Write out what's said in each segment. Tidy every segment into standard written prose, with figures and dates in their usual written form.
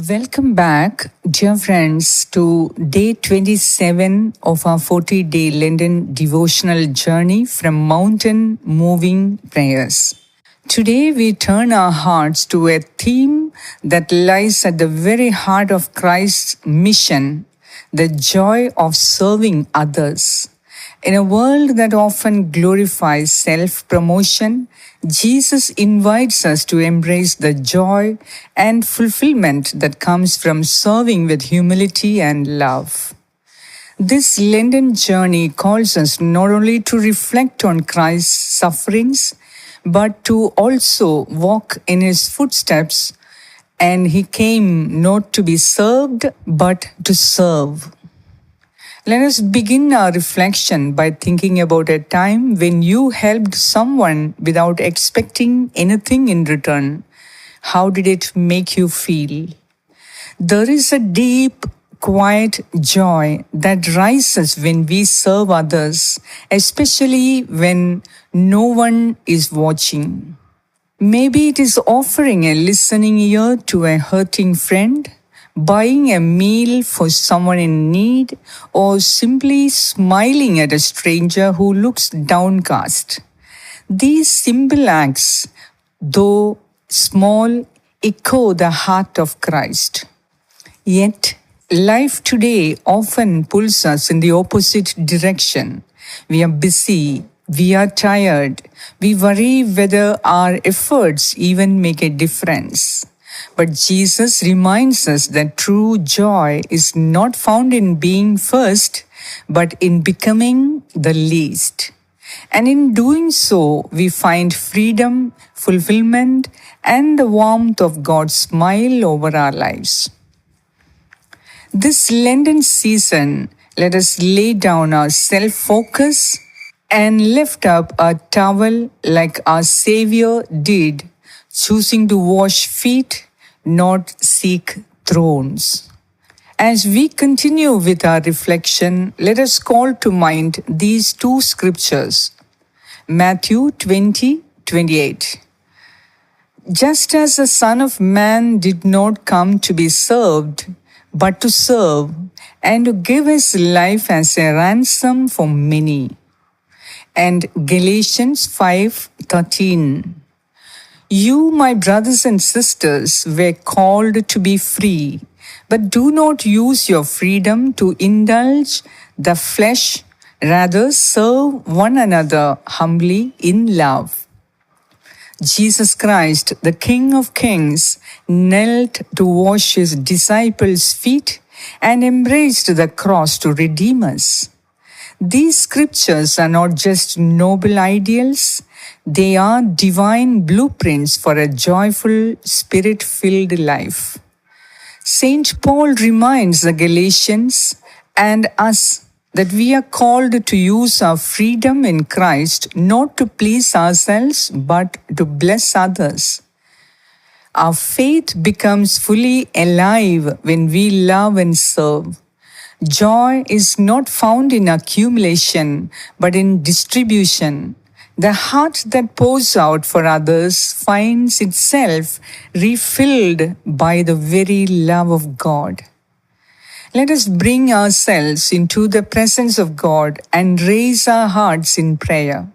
Welcome back, dear friends, to day 27 of our 40-day Lenten devotional journey from Mountain Moving Prayers. Today, we turn our hearts to a theme that lies at the very heart of Christ's mission, the joy of serving others. In a world that often glorifies self-promotion, Jesus invites us to embrace the joy and fulfillment that comes from serving with humility and love. This Lenten journey calls us not only to reflect on Christ's sufferings, but to also walk in his footsteps. And he came not to be served, but to serve. Let us begin our reflection by thinking about a time when you helped someone without expecting anything in return. How did it make you feel? There is a deep, quiet joy that rises when we serve others, especially when no one is watching. Maybe it is offering a listening ear to a hurting friend, buying a meal for someone in need, or simply smiling at a stranger who looks downcast. These simple acts, though small, echo the heart of Christ. Yet, life today often pulls us in the opposite direction. We are busy, we are tired, we worry whether our efforts even make a difference. But Jesus reminds us that true joy is not found in being first, but in becoming the least. And in doing so, we find freedom, fulfillment, and the warmth of God's smile over our lives. This Lenten season, let us lay down our self-focus and lift up a towel like our Savior did, choosing to wash feet, not seek thrones. As we continue with our reflection, let us call to mind these two scriptures. Matthew 20:28. Just as the Son of Man did not come to be served, but to serve, and to give his life as a ransom for many. And Galatians 5:13. You, my brothers and sisters, were called to be free, but do not use your freedom to indulge the flesh. Rather, serve one another humbly in love. Jesus Christ, the King of Kings, knelt to wash his disciples' feet and embraced the cross to redeem us. These scriptures are not just noble ideals, they are divine blueprints for a joyful, spirit-filled life. Saint Paul reminds the Galatians and us that we are called to use our freedom in Christ not to please ourselves but to bless others. Our faith becomes fully alive when we love and serve. Joy is not found in accumulation but in distribution. The heart that pours out for others finds itself refilled by the very love of God. Let us bring ourselves into the presence of God and raise our hearts in prayer.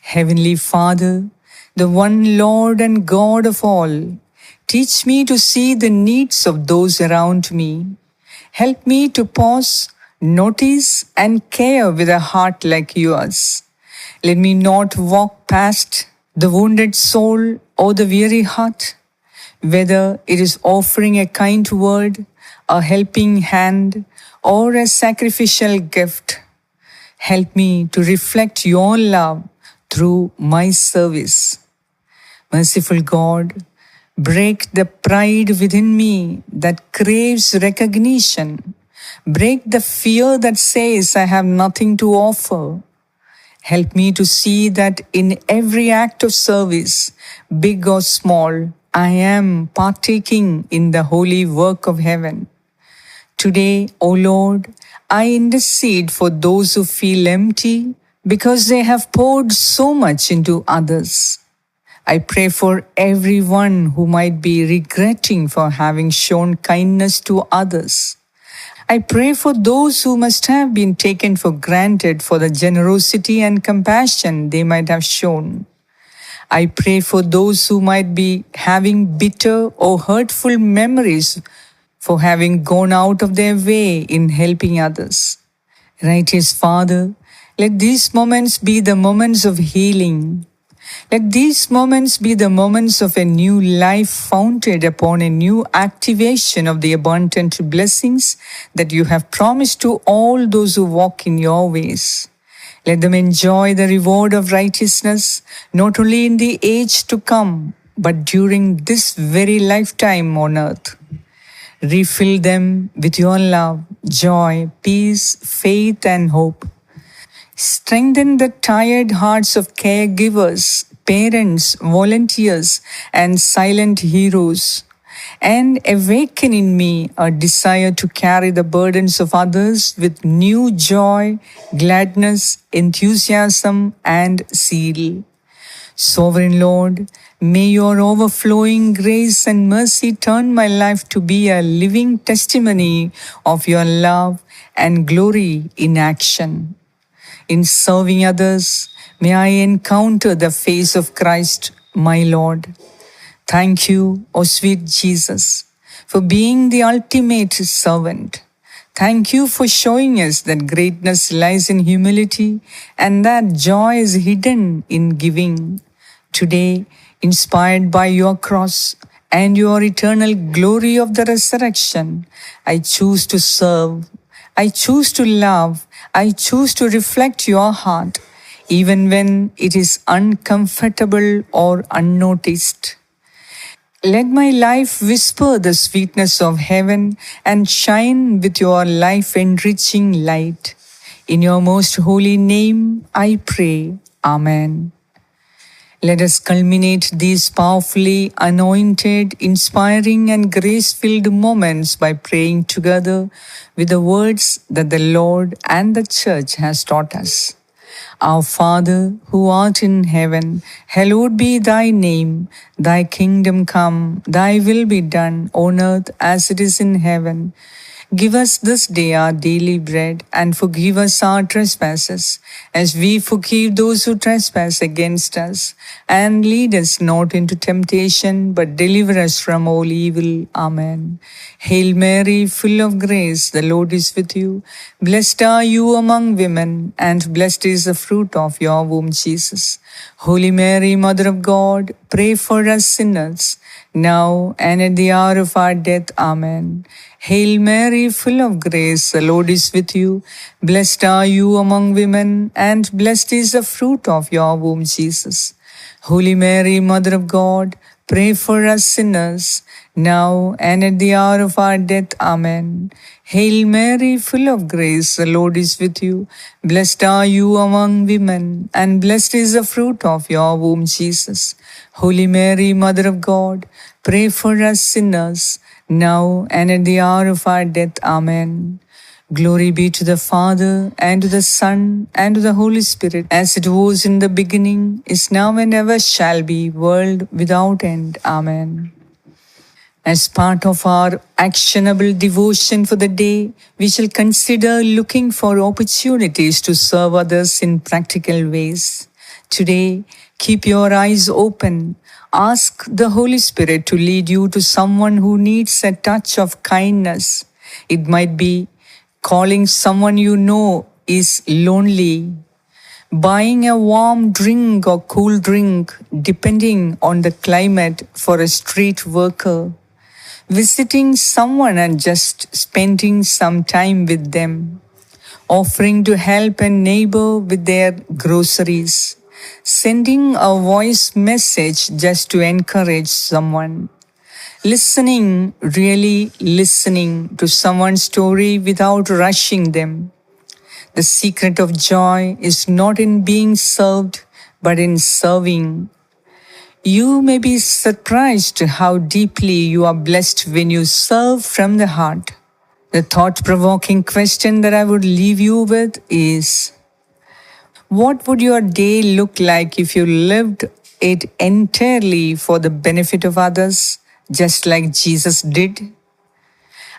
Heavenly Father, the one Lord and God of all, teach me to see the needs of those around me. Help me to pause, notice, and care with a heart like yours. Let me not walk past the wounded soul or the weary heart, whether it is offering a kind word, a helping hand, or a sacrificial gift. Help me to reflect your love through my service. Merciful God, break the pride within me that craves recognition. Break the fear that says I have nothing to offer. Help me to see that in every act of service, big or small, I am partaking in the holy work of heaven. Today, O Lord, I intercede for those who feel empty because they have poured so much into others. I pray for everyone who might be regretting for having shown kindness to others. I pray for those who must have been taken for granted for the generosity and compassion they might have shown. I pray for those who might be having bitter or hurtful memories for having gone out of their way in helping others. Righteous Father, let these moments be the moments of healing. Let these moments be the moments of a new life founded upon a new activation of the abundant blessings that you have promised to all those who walk in your ways. Let them enjoy the reward of righteousness not only in the age to come, but during this very lifetime on earth. Refill them with your love, joy, peace, faith, and hope. Strengthen the tired hearts of caregivers, parents, volunteers, and silent heroes, and awaken in me a desire to carry the burdens of others with new joy, gladness, enthusiasm, and zeal. Sovereign Lord, may your overflowing grace and mercy turn my life to be a living testimony of your love and glory in action. In serving others, may I encounter the face of Christ, my Lord. Thank you, O sweet Jesus, for being the ultimate servant. Thank you for showing us that greatness lies in humility and that joy is hidden in giving. Today, inspired by your cross and your eternal glory of the resurrection, I choose to serve. I choose to love. I choose to reflect your heart, even when it is uncomfortable or unnoticed. Let my life whisper the sweetness of heaven and shine with your life-enriching light. In your most holy name, I pray. Amen. Let us culminate these powerfully anointed, inspiring, and grace-filled moments by praying together with the words that the Lord and the Church has taught us. Our Father, who art in heaven, hallowed be thy name. Thy kingdom come, thy will be done on earth as it is in heaven. Give us this day our daily bread, and forgive us our trespasses, as we forgive those who trespass against us. And lead us not into temptation, but deliver us from all evil. Amen. Hail Mary, full of grace, the Lord is with you. Blessed are you among women, and blessed is the fruit of your womb, Jesus. Holy Mary, Mother of God, pray for us sinners, now and at the hour of our death. Amen. Hail Mary, full of grace, the Lord is with you. Blessed are you among women, and blessed is the fruit of your womb, Jesus. Holy Mary, Mother of God, pray for us sinners, now and at the hour of our death. Amen. Hail Mary, full of grace, the Lord is with you. Blessed are you among women, and blessed is the fruit of your womb, Jesus. Holy Mary, Mother of God, pray for us sinners, now and at the hour of our death. Amen. Glory be to the Father, and to the Son, and to the Holy Spirit, as it was in the beginning, is now, and ever shall be, world without end. Amen. As part of our actionable devotion for the day, we shall consider looking for opportunities to serve others in practical ways. Today, keep your eyes open. Ask the Holy Spirit to lead you to someone who needs a touch of kindness. It might be calling someone you know is lonely, buying a warm drink or cool drink, depending on the climate, for a street worker, visiting someone and just spending some time with them, offering to help a neighbor with their groceries, sending a voice message just to encourage someone, listening, really listening to someone's story without rushing them. The secret of joy is not in being served, but in serving. You may be surprised how deeply you are blessed when you serve from the heart. The thought-provoking question that I would leave you with is, what would your day look like if you lived it entirely for the benefit of others, just like Jesus did?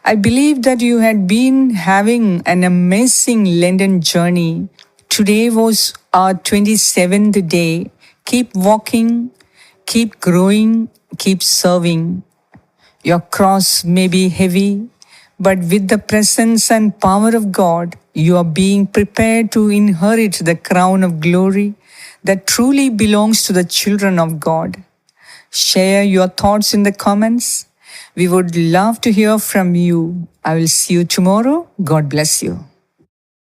I believe that you had been having an amazing Lenten journey. Today was our 27th day. Keep walking, keep growing, keep serving. Your cross may be heavy, but with the presence and power of God, you are being prepared to inherit the crown of glory that truly belongs to the children of God. Share your thoughts in the comments. We would love to hear from you. I will see you tomorrow. God bless you.